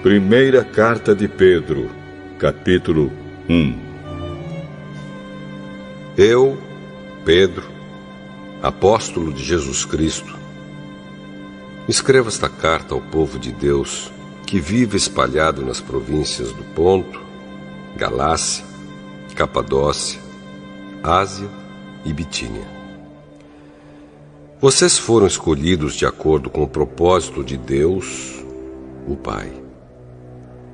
Primeira Carta de Pedro, capítulo 1. Eu, Pedro, apóstolo de Jesus Cristo, escrevo esta carta ao povo de Deus que vive espalhado nas províncias do Ponto, Galácia, Capadócia, Ásia e Bitínia. Vocês foram escolhidos de acordo com o propósito de Deus, o Pai.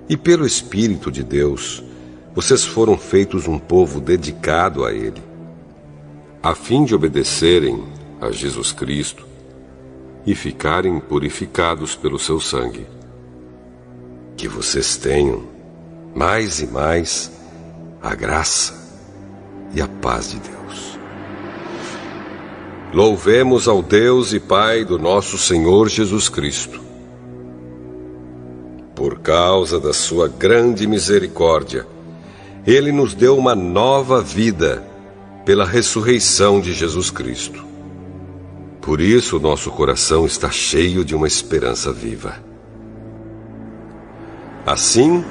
E pelo Espírito de Deus, vocês foram feitos um povo dedicado a Ele, a fim de obedecerem a Jesus Cristo e ficarem purificados pelo seu sangue. Que vocês tenham, mais e mais, a graça e a paz de Deus. Louvemos ao Deus e Pai do nosso Senhor Jesus Cristo. Por causa da sua grande misericórdia, Ele nos deu uma nova vida pela ressurreição de Jesus Cristo. Por isso, nosso coração está cheio de uma esperança viva. Assim,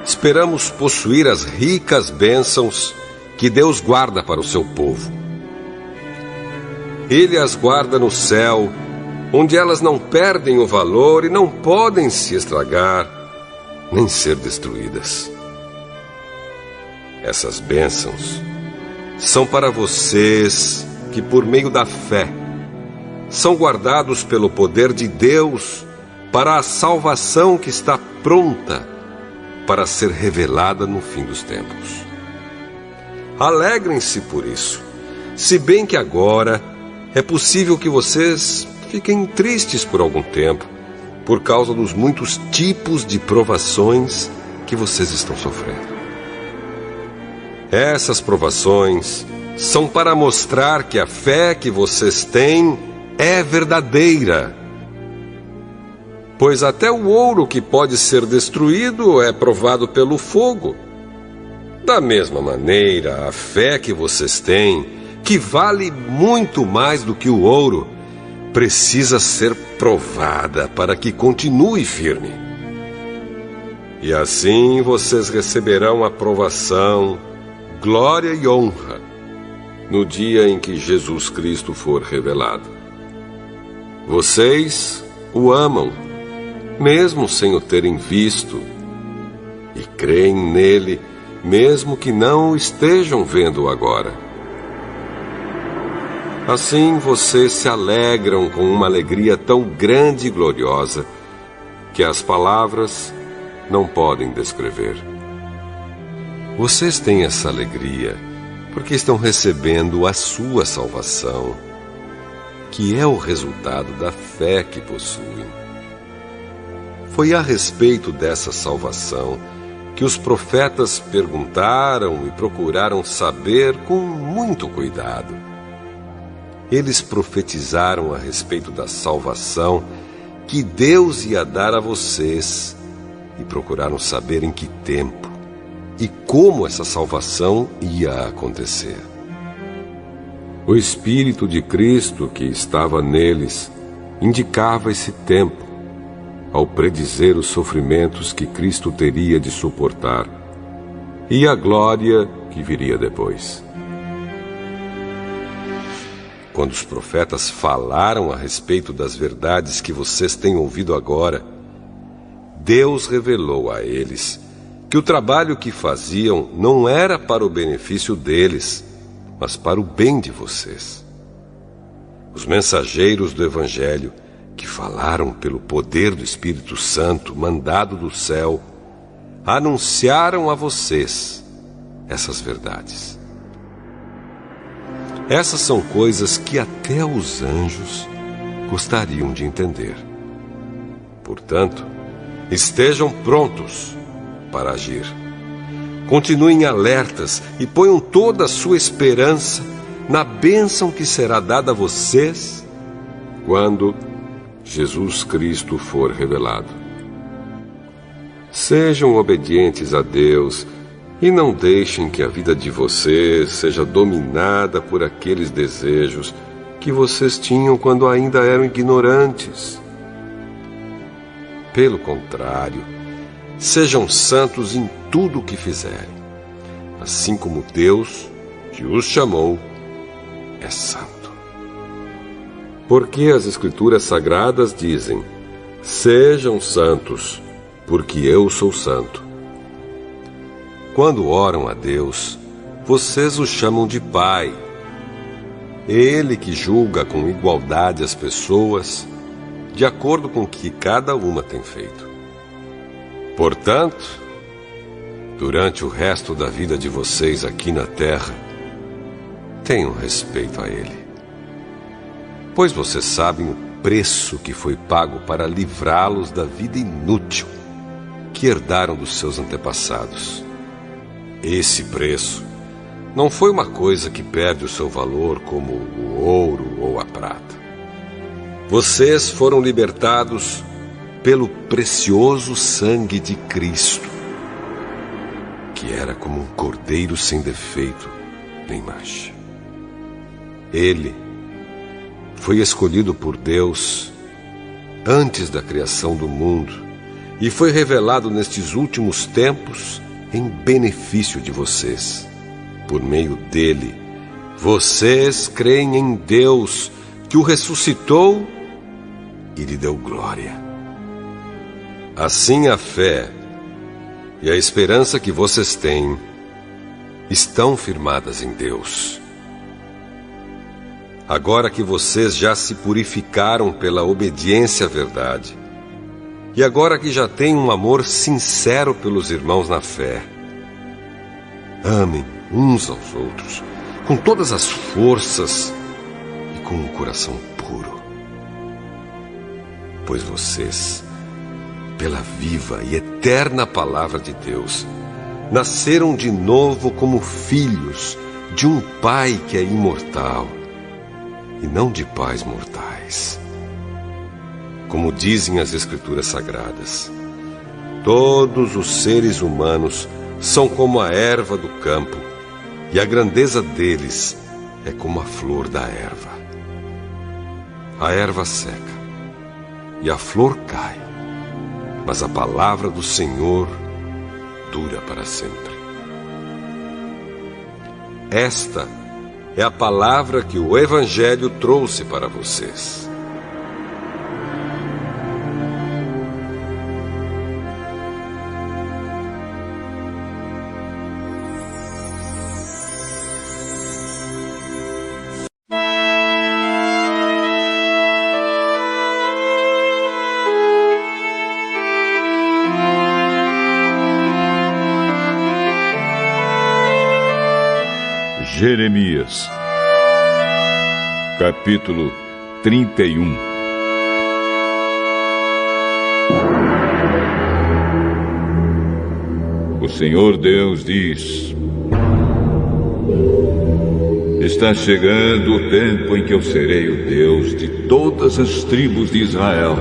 esperamos possuir as ricas bênçãos que Deus guarda para o seu povo. Ele as guarda no céu, onde elas não perdem o valor e não podem se estragar, nem ser destruídas. Essas bênçãos são para vocês que, por meio da fé, são guardados pelo poder de Deus para a salvação que está pronta para ser revelada no fim dos tempos. Alegrem-se por isso, se bem que agora é possível que vocês fiquem tristes por algum tempo, por causa dos muitos tipos de provações que vocês estão sofrendo. Essas provações são para mostrar que a fé que vocês têm é verdadeira. Pois até o ouro que pode ser destruído é provado pelo fogo. Da mesma maneira, a fé que vocês têm, que vale muito mais do que o ouro, precisa ser provada para que continue firme. E assim vocês receberão aprovação, glória e honra no dia em que Jesus Cristo for revelado. Vocês o amam, mesmo sem o terem visto, e creem nele, mesmo que não o estejam vendo agora. Assim vocês se alegram com uma alegria tão grande e gloriosa que as palavras não podem descrever. Vocês têm essa alegria porque estão recebendo a sua salvação, que é o resultado da fé que possuem. Foi a respeito dessa salvação que os profetas perguntaram e procuraram saber com muito cuidado. Eles profetizaram a respeito da salvação que Deus ia dar a vocês e procuraram saber em que tempo e como essa salvação ia acontecer. O Espírito de Cristo que estava neles indicava esse tempo, ao predizer os sofrimentos que Cristo teria de suportar e a glória que viria depois. Quando os profetas falaram a respeito das verdades que vocês têm ouvido agora, Deus revelou a eles que o trabalho que faziam não era para o benefício deles, mas para o bem de vocês. Os mensageiros do Evangelho, que falaram pelo poder do Espírito Santo mandado do céu, anunciaram a vocês essas verdades. Essas são coisas que até os anjos gostariam de entender. Portanto, estejam prontos para agir. Continuem alertas e ponham toda a sua esperança na bênção que será dada a vocês quando Jesus Cristo for revelado. Sejam obedientes a Deus e não deixem que a vida de vocês seja dominada por aqueles desejos que vocês tinham quando ainda eram ignorantes. Pelo contrário, Sejam santos em tudo o que fizerem, assim como Deus, que os chamou, é santo. Porque as Escrituras Sagradas dizem: sejam santos, porque eu sou santo. Quando oram a Deus, vocês o chamam de Pai. Ele que julga com igualdade as pessoas, de acordo com o que cada uma tem feito. Portanto, durante o resto da vida de vocês aqui na terra, tenham respeito a Ele. Pois vocês sabem o preço que foi pago para livrá-los da vida inútil que herdaram dos seus antepassados. Esse preço não foi uma coisa que perde o seu valor como o ouro ou a prata. Vocês foram libertados pelo precioso sangue de Cristo, que era como um cordeiro sem defeito nem mancha. Ele foi escolhido por Deus antes da criação do mundo e foi revelado nestes últimos tempos em benefício de vocês. Por meio dele, vocês creem em Deus, que o ressuscitou e lhe deu glória. Assim, a fé e a esperança que vocês têm estão firmadas em Deus. Agora que vocês já se purificaram pela obediência à verdade, e agora que já têm um amor sincero pelos irmãos na fé, amem uns aos outros com todas as forças e com um coração puro. Pois vocês, pela viva e eterna palavra de Deus, nasceram de novo como filhos de um Pai que é imortal e não de pais mortais. Como dizem as Escrituras Sagradas, todos os seres humanos são como a erva do campo, e a grandeza deles é como a flor da erva. A erva seca e a flor cai, mas a palavra do Senhor dura para sempre. Esta é a palavra que o Evangelho trouxe para vocês. Jeremias, capítulo 31. O Senhor Deus diz: está chegando o tempo em que eu serei o Deus de todas as tribos de Israel,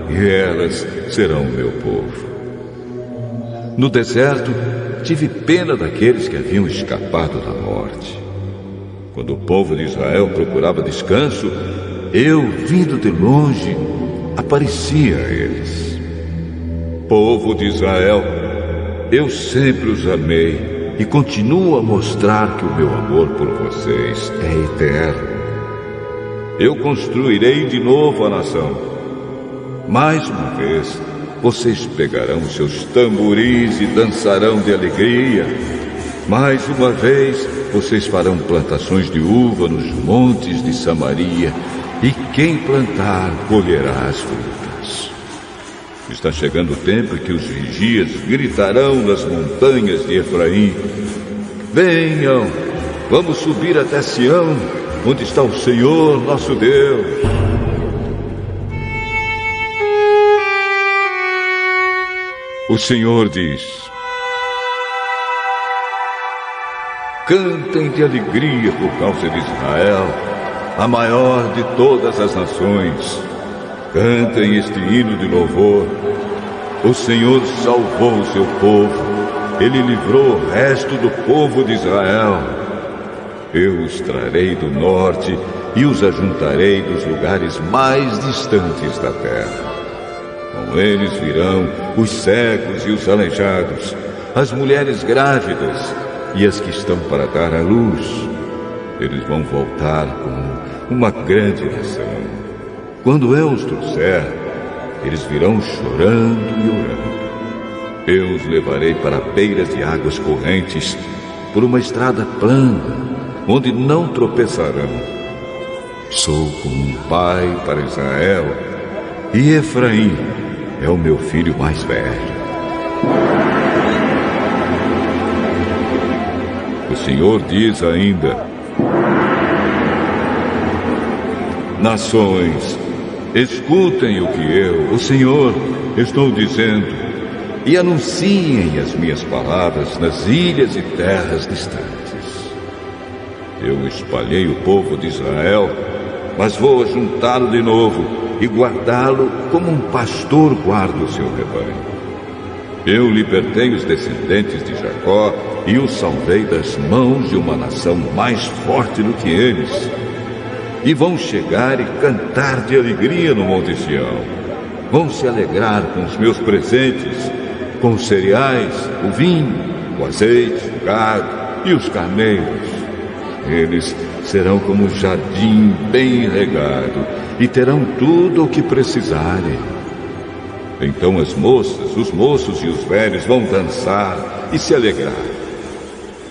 e elas serão o meu povo. No deserto, tive pena daqueles que haviam escapado da morte. Quando o povo de Israel procurava descanso, eu, vindo de longe, aparecia a eles. Povo de Israel, eu sempre os amei e continuo a mostrar que o meu amor por vocês é eterno. Eu construirei de novo a nação. Mais uma vez, vocês pegarão os seus tamboris e dançarão de alegria. Mais uma vez, vocês farão plantações de uva nos montes de Samaria, e quem plantar colherá as frutas. Está chegando o tempo em que os vigias gritarão nas montanhas de Efraim: venham, vamos subir até Sião, onde está o Senhor nosso Deus. O Senhor diz: cantem de alegria por causa de Israel, a maior de todas as nações. Cantem este hino de louvor. O Senhor salvou o seu povo. Ele livrou o resto do povo de Israel. Eu os trarei do norte e os ajuntarei dos lugares mais distantes da terra. Com eles virão os cegos e os aleijados, as mulheres grávidas e as que estão para dar à luz. Eles vão voltar como uma grande nação. Quando eu os trouxer, eles virão chorando e orando. Eu os levarei para beiras de águas correntes, por uma estrada plana, onde não tropeçarão. Sou como um pai para Israel, e Efraim é o meu filho mais velho. O Senhor diz ainda: nações, escutem o que eu, o Senhor, estou dizendo, e anunciem as minhas palavras nas ilhas e terras distantes. Eu espalhei o povo de Israel, mas vou ajuntá-lo de novo e guardá-lo como um pastor guarda o seu rebanho. Eu libertei os descendentes de Jacó e os salvei das mãos de uma nação mais forte do que eles. E vão chegar e cantar de alegria no Monte Sião. Vão se alegrar com os meus presentes, com os cereais, o vinho, o azeite, o gado e os carneiros. Eles serão como um jardim bem regado e terão tudo o que precisarem. Então as moças, os moços e os velhos vão dançar e se alegrar.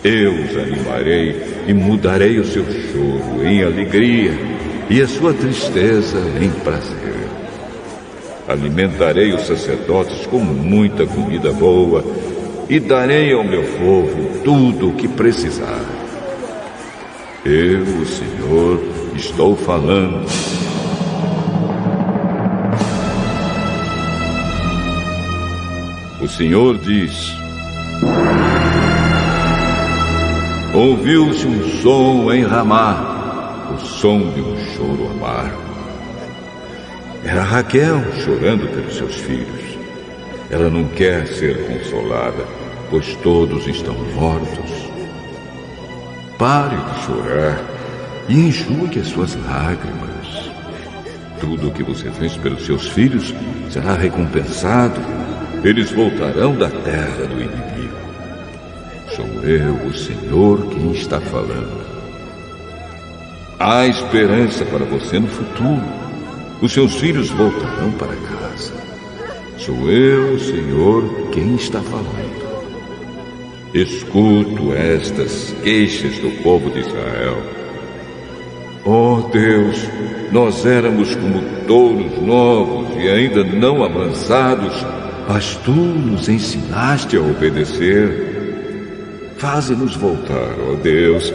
Eu os animarei e mudarei o seu choro em alegria e a sua tristeza em prazer. Alimentarei os sacerdotes com muita comida boa e darei ao meu povo tudo o que precisar. Eu, o Senhor, estou falando. O Senhor diz: ouviu-se um som em Ramá, o som de um choro amargo. Era Raquel chorando pelos seus filhos. Ela não quer ser consolada, pois todos estão mortos. Pare de chorar e enxugue as suas lágrimas. Tudo o que você fez pelos seus filhos será recompensado. Eles voltarão da terra do inimigo. Sou eu, o Senhor, quem está falando. Há esperança para você no futuro. Os seus filhos voltarão para casa. Sou eu, o Senhor, quem está falando. Escuto estas queixas do povo de Israel. Oh Deus, nós éramos como touros novos e ainda não amansados, mas tu nos ensinaste a obedecer. Faze-nos voltar, ó Deus,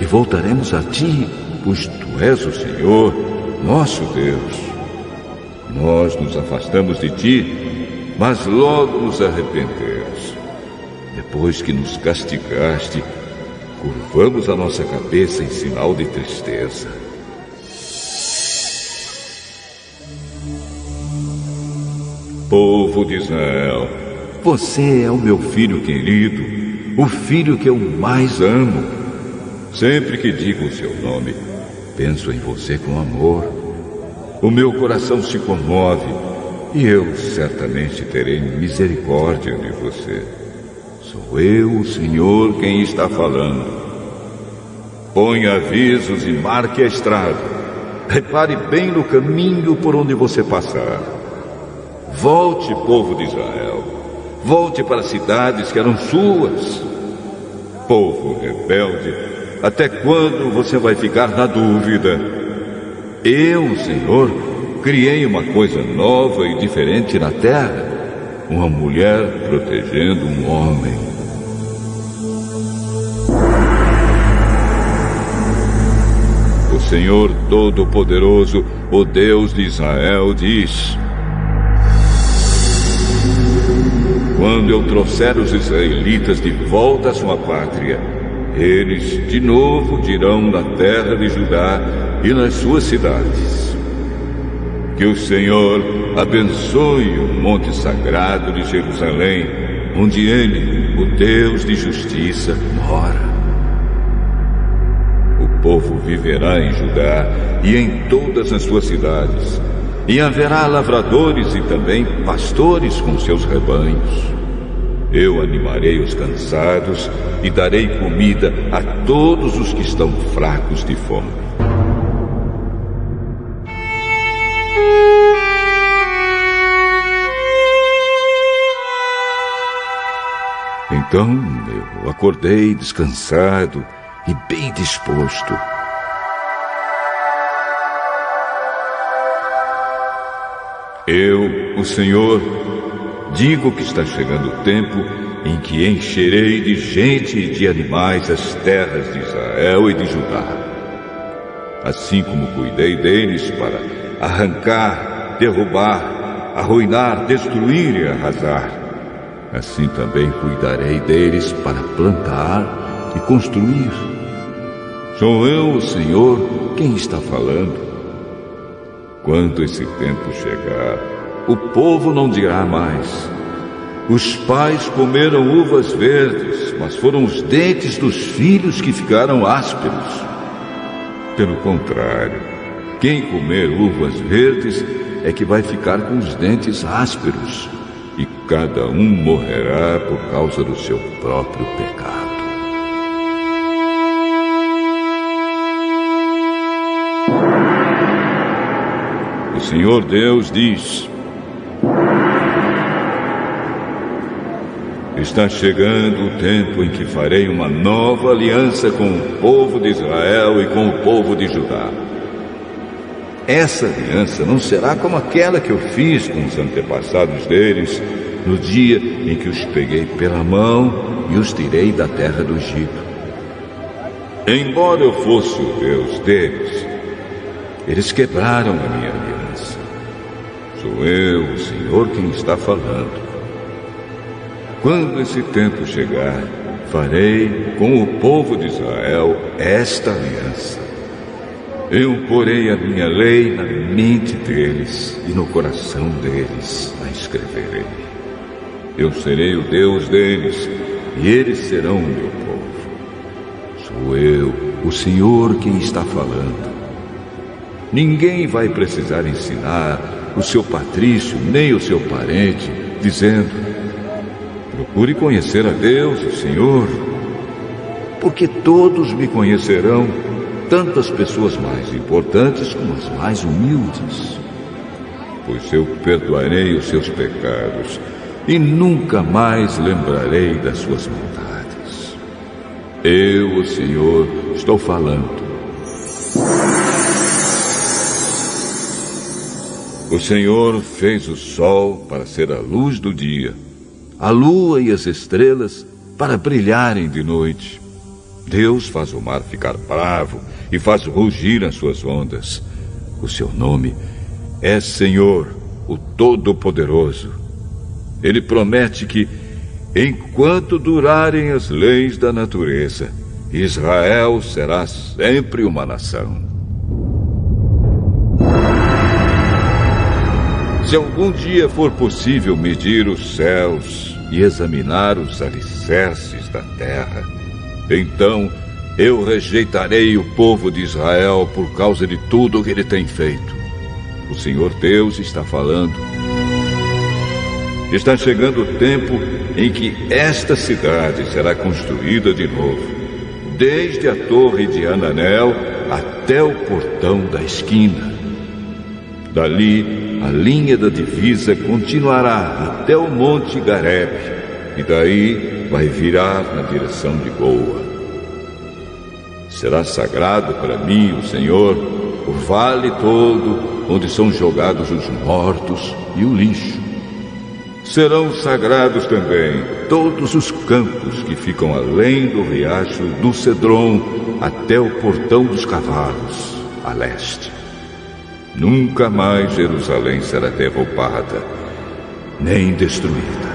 e voltaremos a ti, pois tu és o Senhor, nosso Deus. Nós nos afastamos de ti, mas logo nos arrependemos. Depois que nos castigaste, curvamos a nossa cabeça em sinal de tristeza. Povo de Israel, você é o meu filho querido, o filho que eu mais amo. Sempre que digo o seu nome, penso em você com amor. O meu coração se comove e eu certamente terei misericórdia de você. Sou eu, o Senhor, quem está falando. Põe avisos e marque a estrada. Repare bem no caminho por onde você passar. Volte, povo de Israel. Volte para as cidades que eram suas. Povo rebelde, até quando você vai ficar na dúvida? Eu, o Senhor, criei uma coisa nova e diferente na terra. Uma mulher protegendo um homem. O Senhor Todo-Poderoso, o Deus de Israel, diz: quando eu trouxer os israelitas de volta à sua pátria, eles de novo dirão na terra de Judá e nas suas cidades: que o Senhor abençoe o monte sagrado de Jerusalém, onde Ele, o Deus de justiça, mora. O povo viverá em Judá e em todas as suas cidades. E haverá lavradores e também pastores com seus rebanhos. Eu animarei os cansados e darei comida a todos os que estão fracos de fome. Então eu acordei descansado e bem disposto. Eu, o Senhor, digo que está chegando o tempo em que encherei de gente e de animais as terras de Israel e de Judá. Assim como cuidei deles para arrancar, derrubar, arruinar, destruir e arrasar, assim também cuidarei deles para plantar e construir. Sou eu, o Senhor, quem está falando. Quando esse tempo chegar, o povo não dirá mais: os pais comeram uvas verdes, mas foram os dentes dos filhos que ficaram ásperos. Pelo contrário, quem comer uvas verdes é que vai ficar com os dentes ásperos, e cada um morrerá por causa do seu próprio pecado. O Senhor Deus diz: está chegando o tempo em que farei uma nova aliança com o povo de Israel e com o povo de Judá. Essa aliança não será como aquela que eu fiz com os antepassados deles no dia em que os peguei pela mão e os tirei da terra do Egito. Embora eu fosse o Deus deles, eles quebraram a minha aliança. Sou eu, o Senhor, quem está falando. Quando esse tempo chegar, farei com o povo de Israel esta aliança. Eu porei a minha lei na mente deles e no coração deles a escreverei. Eu serei o Deus deles e eles serão o meu povo. Sou eu, o Senhor, quem está falando. Ninguém vai precisar ensinar o seu patrício nem o seu parente, dizendo: procure conhecer a Deus, o Senhor, porque todos me conhecerão, tanto as pessoas mais importantes como as mais humildes. Pois eu perdoarei os seus pecados e nunca mais lembrarei das suas maldades. Eu, o Senhor, estou falando. O Senhor fez o sol para ser a luz do dia, a lua e as estrelas para brilharem de noite. Deus faz o mar ficar bravo e faz rugir as suas ondas. O seu nome é Senhor, o Todo-Poderoso. Ele promete que, enquanto durarem as leis da natureza, Israel será sempre uma nação. Se algum dia for possível medir os céus e examinar os alicerces da terra, então eu rejeitarei o povo de Israel por causa de tudo o que ele tem feito. O Senhor Deus está falando. Está chegando o tempo em que esta cidade será construída de novo, desde a torre de Hananel até o portão da esquina. Dali, a linha da divisa continuará até o Monte Garebe, e daí vai virar na direção de Goa. Será sagrado para mim, o Senhor, o vale todo onde são jogados os mortos e o lixo. Serão sagrados também todos os campos que ficam além do riacho do Cedron até o portão dos cavalos, a leste. Nunca mais Jerusalém será derrubada, nem destruída.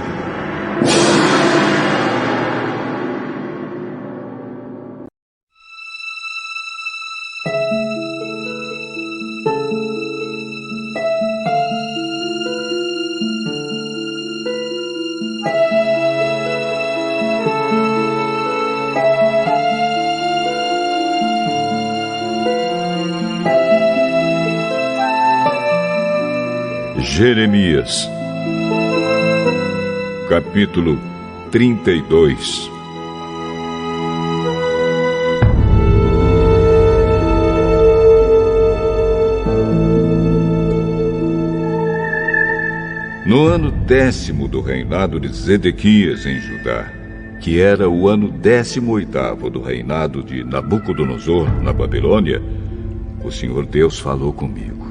Jeremias, capítulo 32. No ano 10º do reinado de Zedequias em Judá, que era o ano 18º do reinado de Nabucodonosor na Babilônia, o Senhor Deus falou comigo.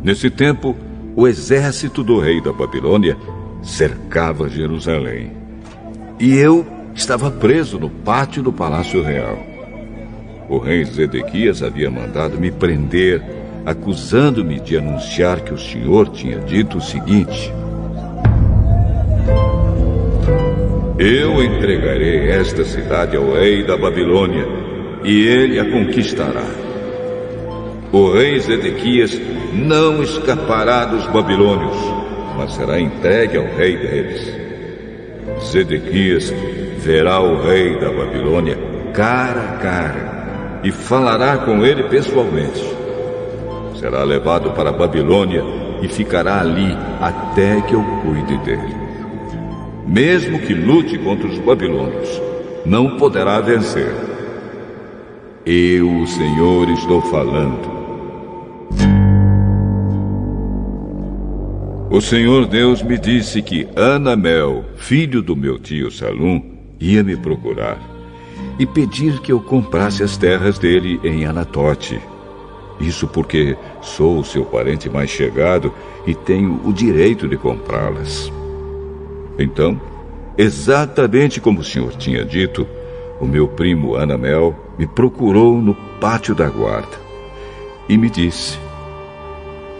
Nesse tempo, o exército do rei da Babilônia cercava Jerusalém. E eu estava preso no pátio do Palácio Real. O rei Zedequias havia mandado me prender, acusando-me de anunciar que o Senhor tinha dito o seguinte: eu entregarei esta cidade ao rei da Babilônia, e ele a conquistará. O rei Zedequias não escapará dos babilônios, mas será entregue ao rei deles. Zedequias verá o rei da Babilônia cara a cara e falará com ele pessoalmente. Será levado para a Babilônia e ficará ali até que eu cuide dele. Mesmo que lute contra os babilônios, não poderá vencer. Eu, o Senhor, estou falando. O Senhor Deus me disse que Anamel, filho do meu tio Salum, ia me procurar e pedir que eu comprasse as terras dele em Anatote. Isso porque sou o seu parente mais chegado e tenho o direito de comprá-las. Então, exatamente como o Senhor tinha dito, o meu primo Anamel me procurou no pátio da guarda e me disse: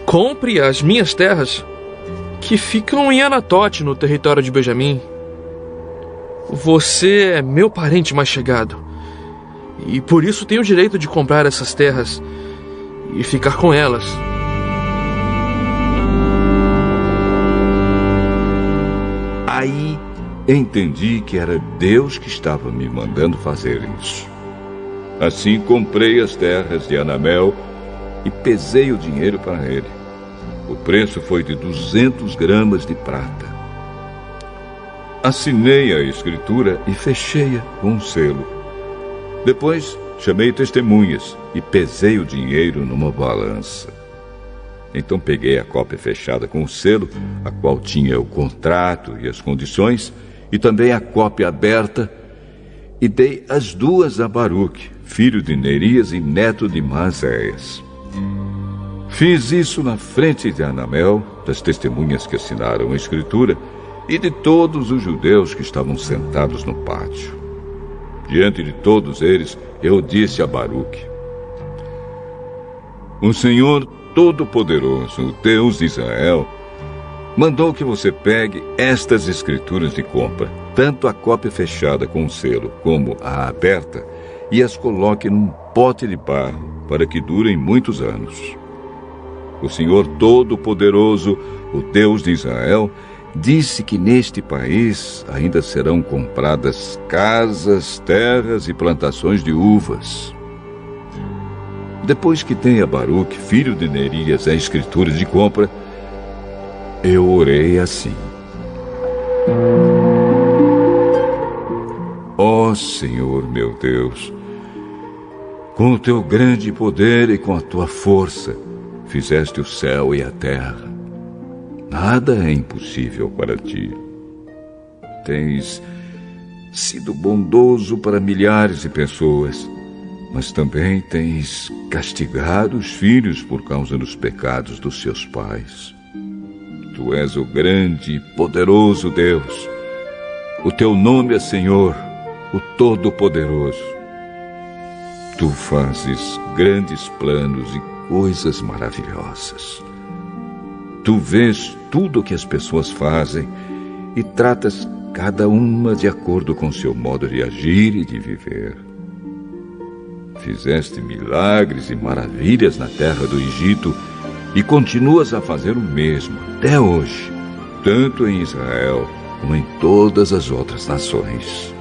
compre as minhas terras, que ficam em Anatote, no território de Benjamim. Você é meu parente mais chegado, e por isso tenho o direito de comprar essas terras e ficar com elas. Aí entendi que era Deus que estava me mandando fazer isso. Assim comprei as terras de Anamel e pesei o dinheiro para ele. O preço foi de 200 gramas de prata. Assinei a escritura e fechei-a com um selo. Depois chamei testemunhas e pesei o dinheiro numa balança. Então peguei a cópia fechada com o selo, a qual tinha o contrato e as condições, e também a cópia aberta, e dei as duas a Baruque, filho de Nerias e neto de Maazéias. Fiz isso na frente de Anamel, das testemunhas que assinaram a escritura, e de todos os judeus que estavam sentados no pátio. Diante de todos eles, eu disse a Baruque: o Senhor Todo-Poderoso, o Deus de Israel, mandou que você pegue estas escrituras de compra, tanto a cópia fechada com o selo como a aberta, e as coloque num pote de barro para que durem muitos anos. O Senhor Todo-Poderoso, o Deus de Israel, disse que neste país ainda serão compradas casas, terras e plantações de uvas. Depois que tenha Baruque, filho de Nerias, a escritura de compra, eu orei assim: ó Senhor meu Deus, com o teu grande poder e com a tua força, fizeste o céu e a terra. Nada é impossível para ti. Tens sido bondoso para milhares de pessoas, mas também tens castigado os filhos por causa dos pecados dos seus pais. Tu és o grande e poderoso Deus. O teu nome é Senhor, o Todo-Poderoso. Tu fazes grandes planos e coisas maravilhosas. Tu vês tudo o que as pessoas fazem e tratas cada uma de acordo com seu modo de agir e de viver. Fizeste milagres e maravilhas na terra do Egito e continuas a fazer o mesmo até hoje, tanto em Israel como em todas as outras nações.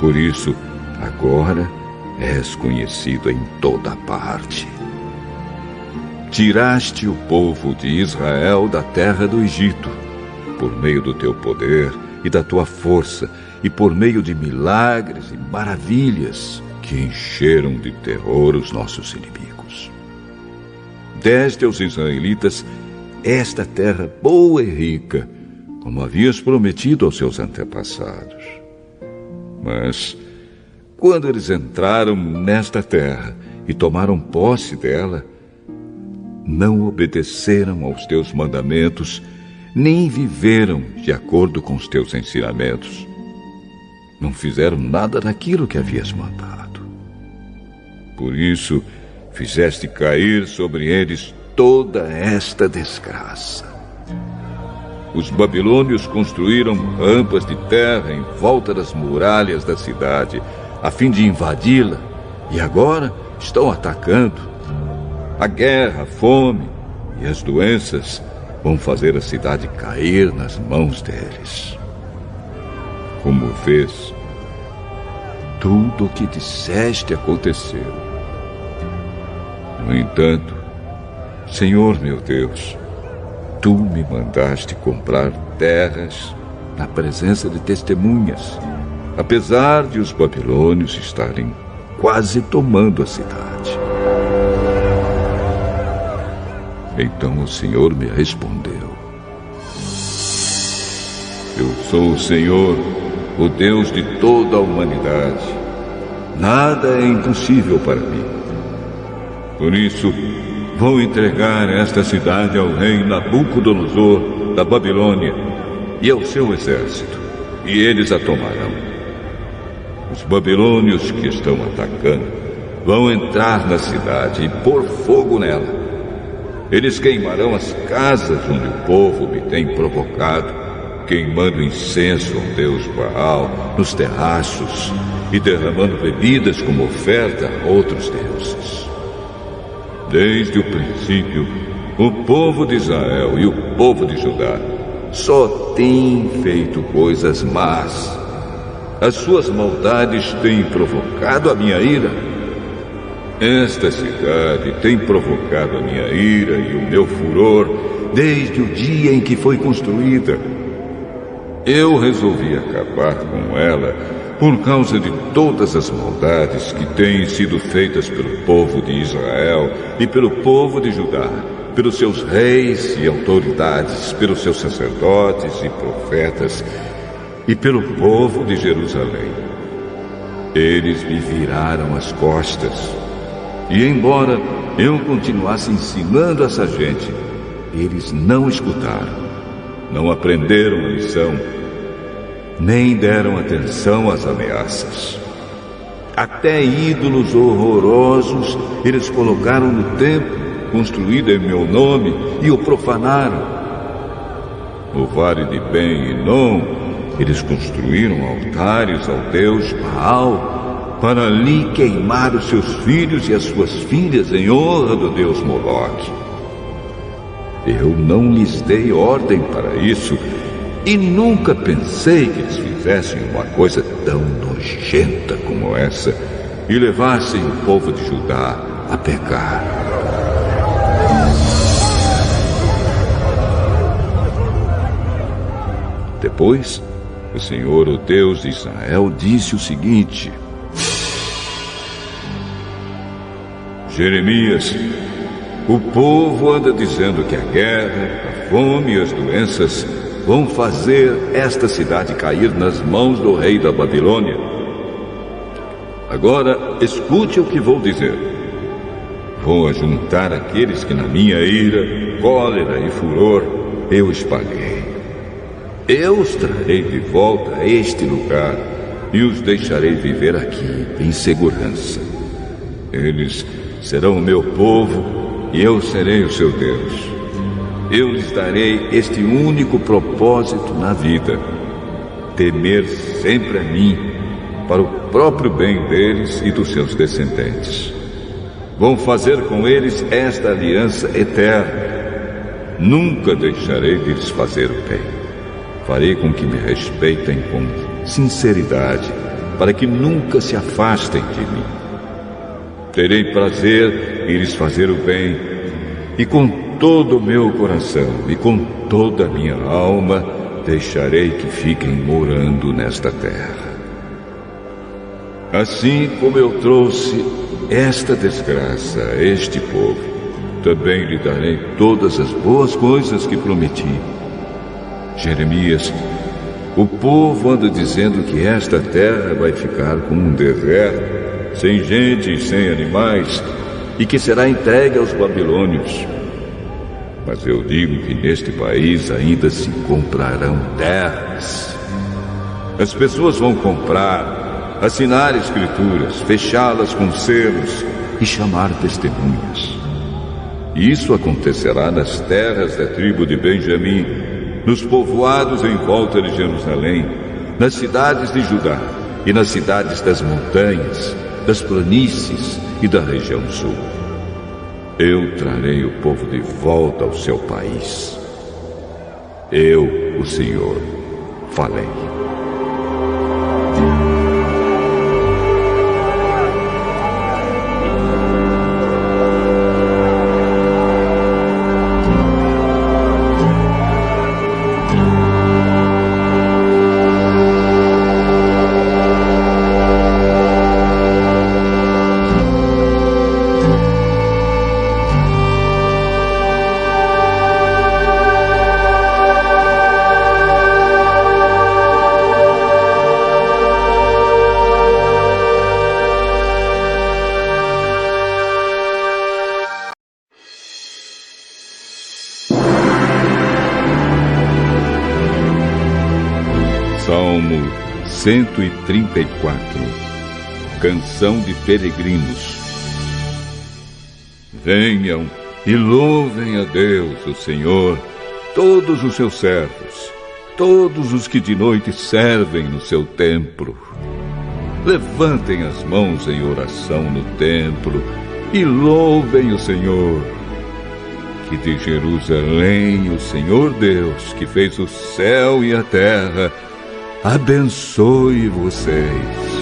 Por isso, agora és conhecido em toda parte. tiraste o povo de Israel da terra do Egito, por meio do teu poder e da tua força, e por meio de milagres e maravilhas que encheram de terror os nossos inimigos. Deste aos israelitas esta terra boa e rica, como havias prometido aos seus antepassados. Mas, quando eles entraram nesta terra e tomaram posse dela, não obedeceram aos teus mandamentos, nem viveram de acordo com os teus ensinamentos. Não fizeram nada daquilo que havias mandado. Por isso, fizeste cair sobre eles toda esta desgraça. Os babilônios construíram rampas de terra em volta das muralhas da cidade, a fim de invadi-la, e agora estão atacando. A guerra, a fome e as doenças vão fazer a cidade cair nas mãos deles. Como vês, tudo o que disseste aconteceu. No entanto, Senhor meu Deus, tu me mandaste comprar terras na presença de testemunhas, apesar de os babilônios estarem quase tomando a cidade. Então o Senhor me respondeu: Eu sou o Senhor, o Deus de toda a humanidade. Nada é impossível para mim. Por isso, vou entregar esta cidade ao rei Nabucodonosor da Babilônia e ao seu exército, e eles a tomarão. Os babilônios que estão atacando vão entrar na cidade e pôr fogo nela. Eles queimarão as casas onde o povo me tem provocado, queimando incenso ao deus Baal nos terraços e derramando bebidas como oferta a outros deuses. Desde o princípio, o povo de Israel e o povo de Judá só têm feito coisas más. As suas maldades têm provocado a minha ira. Esta cidade tem provocado a minha ira e o meu furor desde o dia em que foi construída. Eu resolvi acabar com ela por causa de todas as maldades que têm sido feitas pelo povo de Israel e pelo povo de Judá, pelos seus reis e autoridades, pelos seus sacerdotes e profetas e pelo povo de Jerusalém. Eles me viraram as costas. E embora eu continuasse ensinando essa gente, eles não escutaram, não aprenderam a lição, nem deram atenção às ameaças. Até ídolos horrorosos eles colocaram no templo, construído em meu nome, e o profanaram. No vale de Ben-Hinom, eles construíram altares ao deus Baal, para ali queimar os seus filhos e as suas filhas em honra do deus Moloque. Eu não lhes dei ordem para isso e nunca pensei que eles fizessem uma coisa tão nojenta como essa e levassem o povo de Judá a pecar. Depois, o Senhor, o Deus de Israel, disse o seguinte: Jeremias, o povo anda dizendo que a guerra, a fome e as doenças vão fazer esta cidade cair nas mãos do rei da Babilônia. Agora, escute o que vou dizer. Vou ajuntar aqueles que na minha ira, cólera e furor eu espalhei. Eu os trarei de volta a este lugar e os deixarei viver aqui em segurança. Eles serão o meu povo e eu serei o seu Deus. Eu lhes darei este único propósito na vida: temer sempre a mim, para o próprio bem deles e dos seus descendentes. Vou fazer com eles esta aliança eterna. Nunca deixarei de lhes fazer o bem. Farei com que me respeitem com sinceridade, para que nunca se afastem de mim. Terei prazer em lhes fazer o bem e com todo o meu coração e com toda a minha alma deixarei que fiquem morando nesta terra. Assim como eu trouxe esta desgraça a este povo, também lhe darei todas as boas coisas que prometi. Jeremias, o povo anda dizendo que esta terra vai ficar como um deserto, sem gente e sem animais, e que será entregue aos babilônios. Mas eu digo que neste país ainda se comprarão terras. As pessoas vão comprar, assinar escrituras, fechá-las com selos e chamar testemunhas. Isso acontecerá nas terras da tribo de Benjamim, nos povoados em volta de Jerusalém, nas cidades de Judá e nas cidades das montanhas, das planícies e da região sul. Eu trarei o povo de volta ao seu país. Eu, o Senhor, falei. Salmo 134. Canção de Peregrinos. Venham e louvem a Deus, o Senhor, todos os seus servos, todos os que de noite servem no seu templo. Levantem as mãos em oração no templo e louvem o Senhor. Que de Jerusalém o Senhor Deus, que fez o céu e a terra, abençoe vocês.